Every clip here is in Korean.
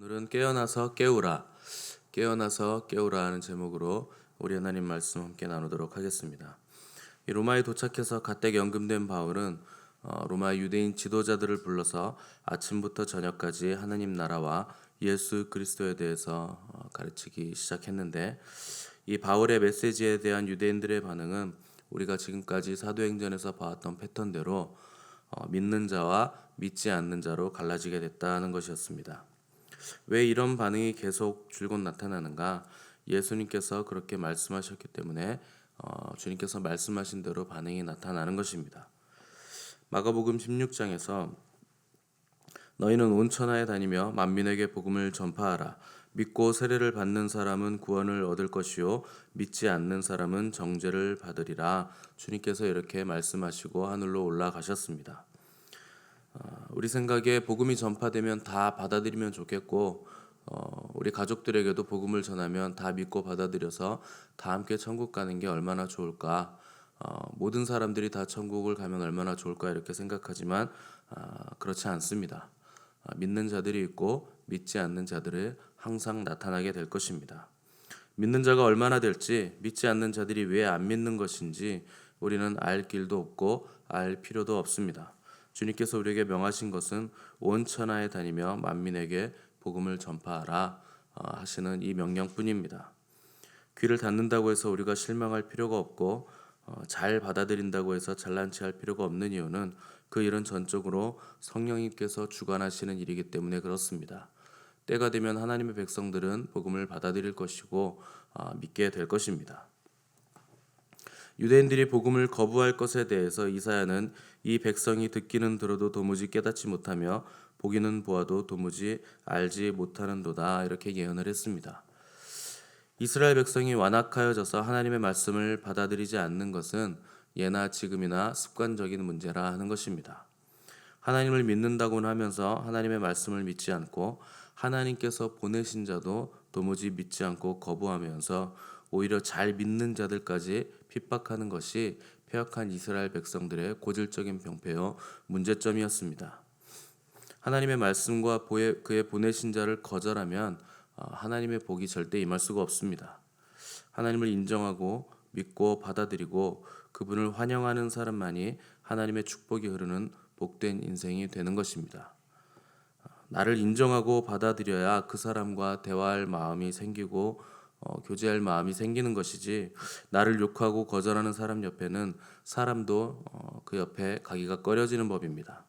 오늘은 깨어나서 깨우라, 깨어나서 깨우라 하는 제목으로 우리 하나님 말씀 함께 나누도록 하겠습니다. 이 로마에 도착해서 가택 연금된 바울은 로마 유대인 지도자들을 불러서 아침부터 저녁까지 하나님 나라와 예수 그리스도에 대해서 가르치기 시작했는데, 이 바울의 메시지에 대한 유대인들의 반응은 우리가 지금까지 사도행전에서 봐왔던 패턴대로 믿는 자와 믿지 않는 자로 갈라지게 됐다는 것이었습니다. 왜 이런 반응이 계속 줄곧 나타나는가? 예수님께서 그렇게 말씀하셨기 때문에 주님께서 말씀하신 대로 반응이 나타나는 것입니다. 마가복음 16장에서 너희는 온 천하에 다니며 만민에게 복음을 전파하라. 믿고 세례를 받는 사람은 구원을 얻을 것이요 믿지 않는 사람은 정죄를 받으리라. 주님께서 이렇게 말씀하시고 하늘로 올라가셨습니다. 우리 생각에 복음이 전파되면 다 받아들이면 좋겠고, 우리 가족들에게도 복음을 전하면 다 믿고 받아들여서 다 함께 천국 가는 게 얼마나 좋을까, 모든 사람들이 다 천국을 가면 얼마나 좋을까 이렇게 생각하지만 그렇지 않습니다. 믿는 자들이 있고 믿지 않는 자들이 항상 나타나게 될 것입니다. 믿는 자가 얼마나 될지, 믿지 않는 자들이 왜 안 믿는 것인지 우리는 알 길도 없고 알 필요도 없습니다. 주님께서 우리에게 명하신 것은 온 천하에 다니며 만민에게 복음을 전파하라 하시는 이 명령뿐입니다. 귀를 닫는다고 해서 우리가 실망할 필요가 없고, 잘 받아들인다고 해서 잘난 체할 필요가 없는 이유는 그 일은 전적으로 성령님께서 주관하시는 일이기 때문에 그렇습니다. 때가 되면 하나님의 백성들은 복음을 받아들일 것이고 믿게 될 것입니다. 유대인들이 복음을 거부할 것에 대해서 이사야는 이 백성이 듣기는 들어도 도무지 깨닫지 못하며 보기는 보아도 도무지 알지 못하는도다 이렇게 예언을 했습니다. 이스라엘 백성이 완악하여져서 하나님의 말씀을 받아들이지 않는 것은 예나 지금이나 습관적인 문제라 하는 것입니다. 하나님을 믿는다고는 하면서 하나님의 말씀을 믿지 않고, 하나님께서 보내신 자도 도무지 믿지 않고 거부하면서 오히려 잘 믿는 자들까지 핍박하는 것이 패역한 이스라엘 백성들의 고질적인 병폐요 문제점이었습니다. 하나님의 말씀과 그의 보내신 자를 거절하면 하나님의 복이 절대 임할 수가 없습니다. 하나님을 인정하고 믿고 받아들이고 그분을 환영하는 사람만이 하나님의 축복이 흐르는 복된 인생이 되는 것입니다. 나를 인정하고 받아들여야 그 사람과 대화할 마음이 생기고 교제할 마음이 생기는 것이지, 나를 욕하고 거절하는 사람 옆에는 사람도 그 옆에 가기가 꺼려지는 법입니다.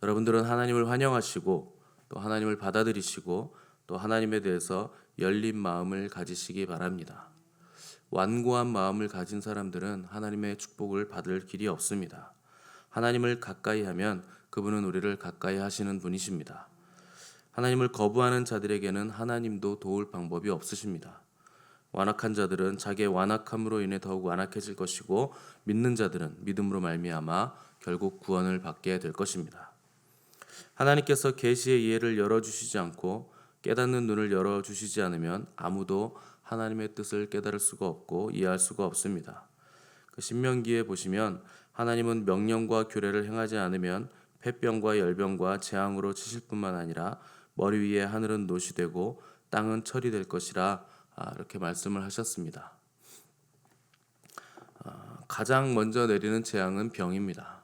여러분들은 하나님을 환영하시고 또 하나님을 받아들이시고 또 하나님에 대해서 열린 마음을 가지시기 바랍니다. 완고한 마음을 가진 사람들은 하나님의 축복을 받을 길이 없습니다. 하나님을 가까이 하면 그분은 우리를 가까이 하시는 분이십니다. 하나님을 거부하는 자들에게는 하나님도 도울 방법이 없으십니다. 완악한 자들은 자기의 완악함으로 인해 더욱 완악해질 것이고, 믿는 자들은 믿음으로 말미암아 결국 구원을 받게 될 것입니다. 하나님께서 계시의 이해를 열어주시지 않고 깨닫는 눈을 열어주시지 않으면 아무도 하나님의 뜻을 깨달을 수가 없고 이해할 수가 없습니다. 그 신명기에 보시면 하나님은 명령과 규례를 행하지 않으면 폐병과 열병과 재앙으로 치실 뿐만 아니라 머리 위에 하늘은 노시 되고 땅은 철이 될 것이라 이렇게 말씀을 하셨습니다. 가장 먼저 내리는 재앙은 병입니다.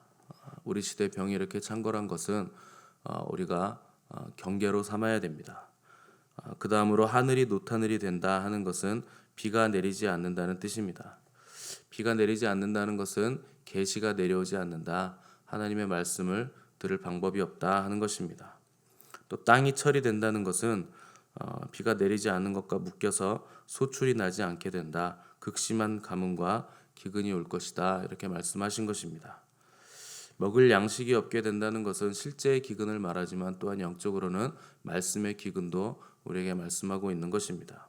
우리 시대 병이 이렇게 창궐한 것은 우리가 경계로 삼아야 됩니다. 그 다음으로 하늘이 노타늘이 된다 하는 것은 비가 내리지 않는다는 뜻입니다. 비가 내리지 않는다는 것은 계시가 내려오지 않는다, 하나님의 말씀을 들을 방법이 없다 하는 것입니다. 또 땅이 철이 된다는 것은 비가 내리지 않는 것과 묶여서 소출이 나지 않게 된다, 극심한 가뭄과 기근이 올 것이다 이렇게 말씀하신 것입니다. 먹을 양식이 없게 된다는 것은 실제의 기근을 말하지만 또한 영적으로는 말씀의 기근도 우리에게 말씀하고 있는 것입니다.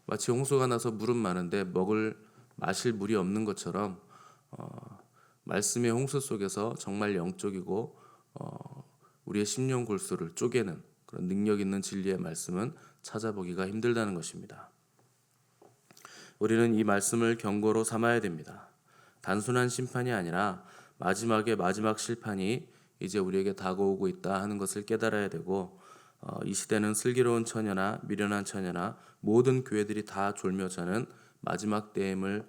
마치 홍수가 나서 물은 많은데 마실 물이 없는 것처럼 말씀의 홍수 속에서 정말 영적이고 우리의 심령 골수를 쪼개는 그런 능력 있는 진리의 말씀은 찾아보기가 힘들다는 것입니다. 우리는 이 말씀을 경고로 삼아야 됩니다. 단순한 심판이 아니라 마지막 심판이 이제 우리에게 다가오고 있다 하는 것을 깨달아야 되고, 이 시대는 슬기로운 처녀나 미련한 처녀나 모든 교회들이 다 졸며 자는 마지막 때임을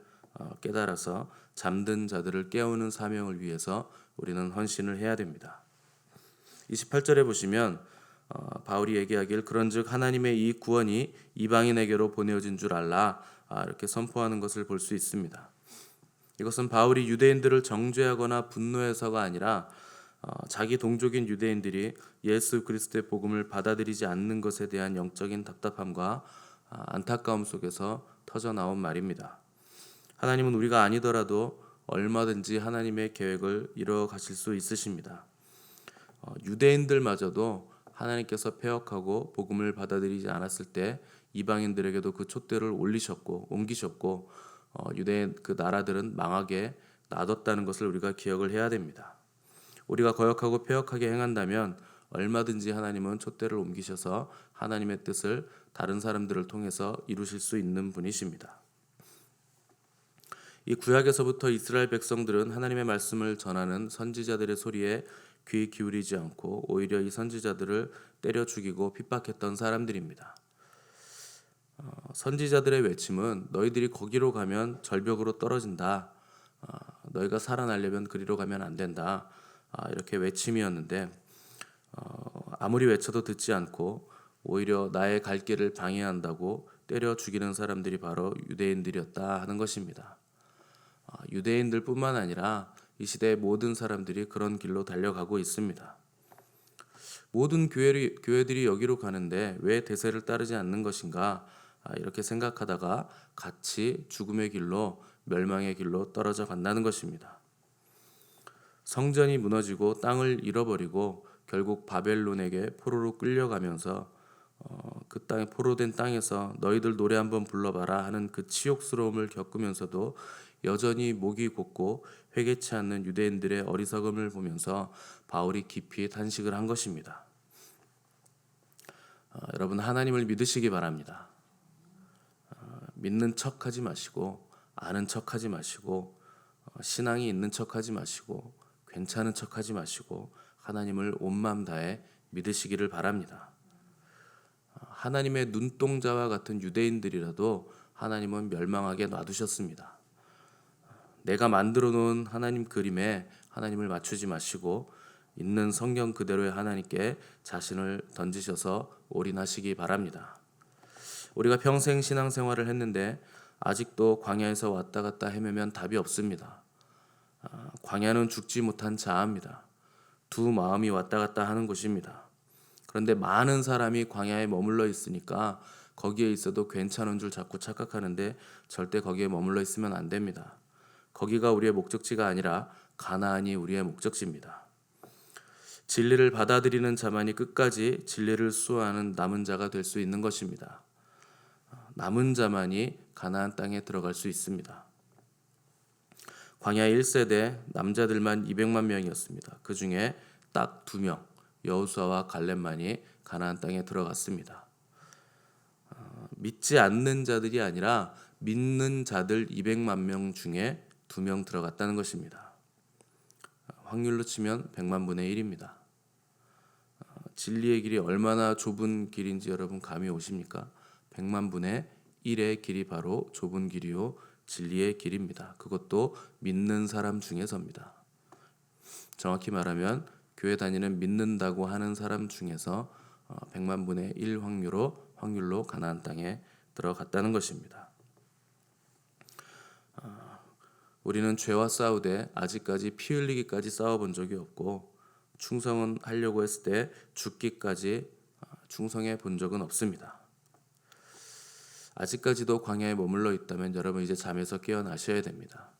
깨달아서 잠든 자들을 깨우는 사명을 위해서 우리는 헌신을 해야 됩니다. 28절에 보시면 바울이 얘기하길 그런즉 하나님의 이 구원이 이방인에게로 보내어진 줄 알라 이렇게 선포하는 것을 볼 수 있습니다. 이것은 바울이 유대인들을 정죄하거나 분노해서가 아니라 자기 동족인 유대인들이 예수 그리스도의 복음을 받아들이지 않는 것에 대한 영적인 답답함과 안타까움 속에서 터져 나온 말입니다. 하나님은 우리가 아니더라도 얼마든지 하나님의 계획을 이루어 가실 수 있으십니다. 유대인들마저도 하나님께서 폐역하고 복음을 받아들이지 않았을 때 이방인들에게도 그 촛대를 옮기셨고 유대인 그 나라들은 망하게 놔뒀다는 것을 우리가 기억을 해야 됩니다. 우리가 거역하고 폐역하게 행한다면 얼마든지 하나님은 촛대를 옮기셔서 하나님의 뜻을 다른 사람들을 통해서 이루실 수 있는 분이십니다. 이 구약에서부터 이스라엘 백성들은 하나님의 말씀을 전하는 선지자들의 소리에 귀 기울이지 않고 오히려 이 선지자들을 때려 죽이고 핍박했던 사람들입니다. 선지자들의 외침은 너희들이 거기로 가면 절벽으로 떨어진다. 너희가 살아나려면 그리로 가면 안 된다. 이렇게 외침이었는데 아무리 외쳐도 듣지 않고 오히려 나의 갈 길을 방해한다고 때려 죽이는 사람들이 바로 유대인들이었다 하는 것입니다. 유대인들뿐만 아니라 이 시대의 모든 사람들이 그런 길로 달려가고 있습니다. 모든 교회들이 여기로 가는데 왜 대세를 따르지 않는 것인가 이렇게 생각하다가 같이 죽음의 길로 멸망의 길로 떨어져 간다는 것입니다. 성전이 무너지고 땅을 잃어버리고 결국 바벨론에게 포로로 끌려가면서 그 땅에 포로된 땅에서 너희들 노래 한번 불러봐라 하는 그 치욕스러움을 겪으면서도 여전히 목이 곧고 회개치 않는 유대인들의 어리석음을 보면서 바울이 깊이 탄식을 한 것입니다. 여러분 하나님을 믿으시기 바랍니다. 믿는 척하지 마시고 아는 척하지 마시고 신앙이 있는 척하지 마시고 괜찮은 척하지 마시고 하나님을 온 마음 다해 믿으시기를 바랍니다. 하나님의 눈동자와 같은 유대인들이라도 하나님은 멸망하게 놔두셨습니다. 내가 만들어 놓은 하나님 그림에 하나님을 맞추지 마시고 있는 성경 그대로의 하나님께 자신을 던지셔서 올인하시기 바랍니다. 우리가 평생 신앙생활을 했는데 아직도 광야에서 왔다 갔다 헤매면 답이 없습니다. 광야는 죽지 못한 자아입니다. 두 마음이 왔다 갔다 하는 곳입니다. 그런데 많은 사람이 광야에 머물러 있으니까 거기에 있어도 괜찮은 줄 자꾸 착각하는데 절대 거기에 머물러 있으면 안 됩니다. 거기가 우리의 목적지가 아니라 가나안이 우리의 목적지입니다. 진리를 받아들이는 자만이 끝까지 진리를 수호하는 남은 자가 될 수 있는 것입니다. 남은 자만이 가나안 땅에 들어갈 수 있습니다. 광야 1세대 남자들만 200만 명이었습니다. 그 중에 딱 2명 여호수아와 갈렙만이 가나안 땅에 들어갔습니다. 믿지 않는 자들이 아니라 믿는 자들 200만 명 중에 2명 들어갔다는 것입니다. 확률로 치면 100만 분의 1입니다. 진리의 길이 얼마나 좁은 길인지 여러분 감이 오십니까? 100만 분의 1의 길이 바로 좁은 길이요 진리의 길입니다. 그것도 믿는 사람 중에서입니다. 정확히 말하면 교회 다니는 믿는다고 하는 사람 중에서 100만 분의 1 확률로 가나안 땅에 들어갔다는 것입니다. 우리는 죄와 싸우되 아직까지 피 흘리기까지 싸워본 적이 없고 충성은 하려고 했을 때 죽기까지 충성해 본 적은 없습니다. 아직까지도 광야에 머물러 있다면 여러분 이제 잠에서 깨어나셔야 됩니다.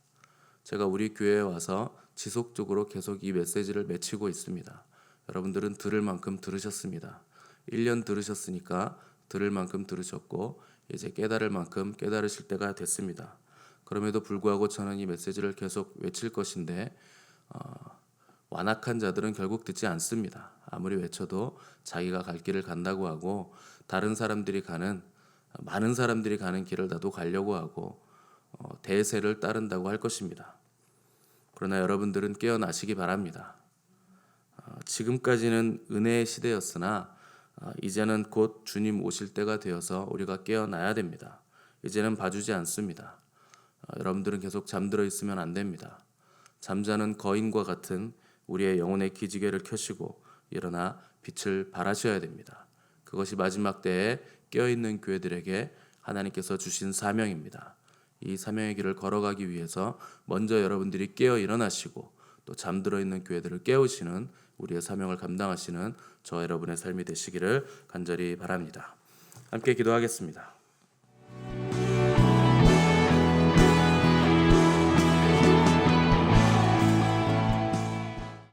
제가 우리 교회에 와서 지속적으로 계속 이 메시지를 맺히고 있습니다. 여러분들은 들을 만큼 들으셨습니다. 1년 들으셨으니까 들을 만큼 들으셨고 이제 깨달을 만큼 깨달으실 때가 됐습니다. 그럼에도 불구하고 저는 이 메시지를 계속 외칠 것인데 완악한 자들은 결국 듣지 않습니다. 아무리 외쳐도 자기가 갈 길을 간다고 하고 많은 사람들이 가는 길을 나도 가려고 하고 대세를 따른다고 할 것입니다. 그러나 여러분들은 깨어나시기 바랍니다. 지금까지는 은혜의 시대였으나 이제는 곧 주님 오실 때가 되어서 우리가 깨어나야 됩니다. 이제는 봐주지 않습니다. 여러분들은 계속 잠들어 있으면 안 됩니다. 잠자는 거인과 같은 우리의 영혼의 기지개를 켜시고 일어나 빛을 발하셔야 됩니다. 그것이 마지막 때에 깨어있는 교회들에게 하나님께서 주신 사명입니다. 이 사명의 길을 걸어가기 위해서 먼저 여러분들이 깨어 일어나시고 또 잠들어 있는 교회들을 깨우시는 우리의 사명을 감당하시는 저 여러분의 삶이 되시기를 간절히 바랍니다. 함께 기도하겠습니다.